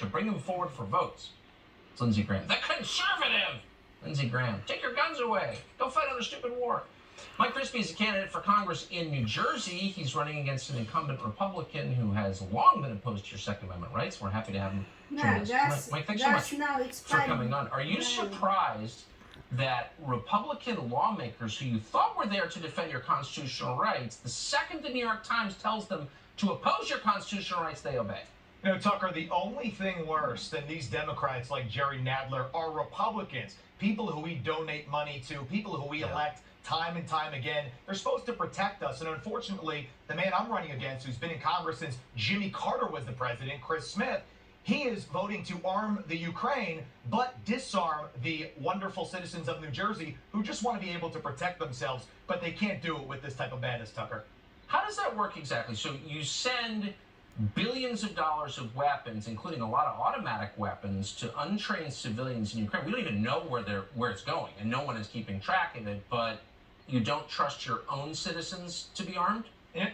to bring them forward for votes. It's Lindsey Graham. The conservative Lindsey Graham. Take your guns away. Go fight on a stupid war. Mike Crispy is a candidate for Congress in New Jersey. He's running against an incumbent Republican who has long been opposed to your Second Amendment rights. We're happy to have him join us. Mike, thanks so much for coming on. Are you surprised that Republican lawmakers who you thought were there to defend your constitutional rights, the second the New York Times tells them to oppose your constitutional rights, they obey? You know, Tucker, the only thing worse than these Democrats like Jerry Nadler are Republicans, people who we donate money to, people who we elect time and time again. They're supposed to protect us. And unfortunately, the man I'm running against, who's been in Congress since Jimmy Carter was the president, Chris Smith, he is voting to arm the Ukraine, but disarm the wonderful citizens of New Jersey who just want to be able to protect themselves, but they can't do it with this type of madness, Tucker. How does that work exactly? So you send billions of dollars of weapons, including a lot of automatic weapons, to untrained civilians in Ukraine. We don't even know where it's going, and no one is keeping track of it, but you don't trust your own citizens to be armed?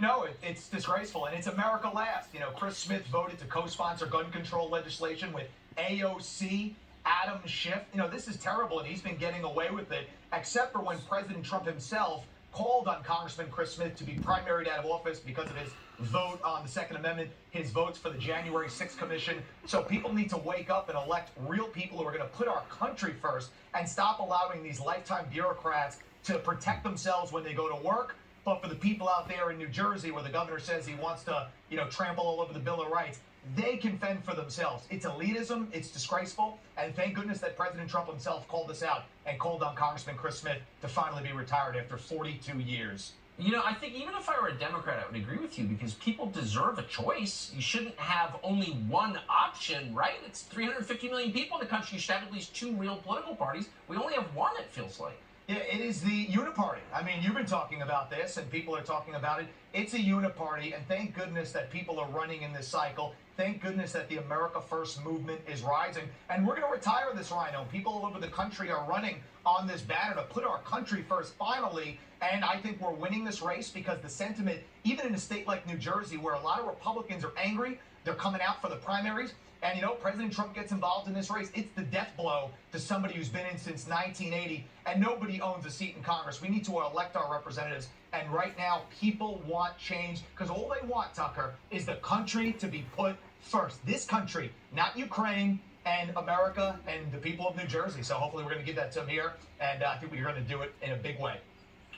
No, it's disgraceful, and it's America last. You know, Chris Smith voted to co-sponsor gun control legislation with AOC, Adam Schiff. You know, this is terrible, and he's been getting away with it, except for when President Trump himself called on Congressman Chris Smith to be primaried out of office because of his vote on the Second Amendment, his votes for the January 6th Commission. So people need to wake up and elect real people who are going to put our country first and stop allowing these lifetime bureaucrats to protect themselves when they go to work. But for the people out there in New Jersey where the governor says he wants to, trample all over the Bill of Rights, they can fend for themselves. It's elitism, it's disgraceful, and thank goodness that President Trump himself called this out and called on Congressman Chris Smith to finally be retired after 42 years. You know, I think even if I were a Democrat, I would agree with you because people deserve a choice. You shouldn't have only one option, right? It's 350 million people in the country. You should have at least two real political parties. We only have one, it feels like. Yeah, it is the uniparty. I mean, you've been talking about this, and people are talking about it. It's a uniparty, and thank goodness that people are running in this cycle. Thank goodness that the America First movement is rising, and we're going to retire this rhino. People all over the country are running on this banner to put our country first finally, and I think we're winning this race because the sentiment, even in a state like New Jersey, where a lot of Republicans are angry, they're coming out for the primaries. And, President Trump gets involved in this race. It's the death blow to somebody who's been in since 1980, and nobody owns a seat in Congress. We need to elect our representatives. And right now, people want change because all they want, Tucker, is the country to be put first. This country, not Ukraine and America and the people of New Jersey. So hopefully we're going to give that to them here, and I think we're going to do it in a big way.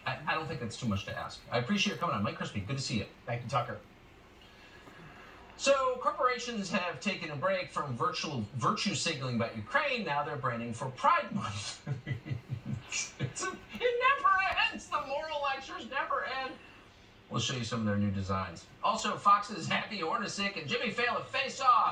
I don't think that's too much to ask. I appreciate you coming on. Mike Crispy, good to see you. Thank you, Tucker. So corporations have taken a break from virtue signaling about Ukraine. Now they're branding for Pride Month. It never ends. The moral lectures never end. We'll show you some of their new designs. Also, Fox's Happy Hornacek and Jimmy Fallon face off.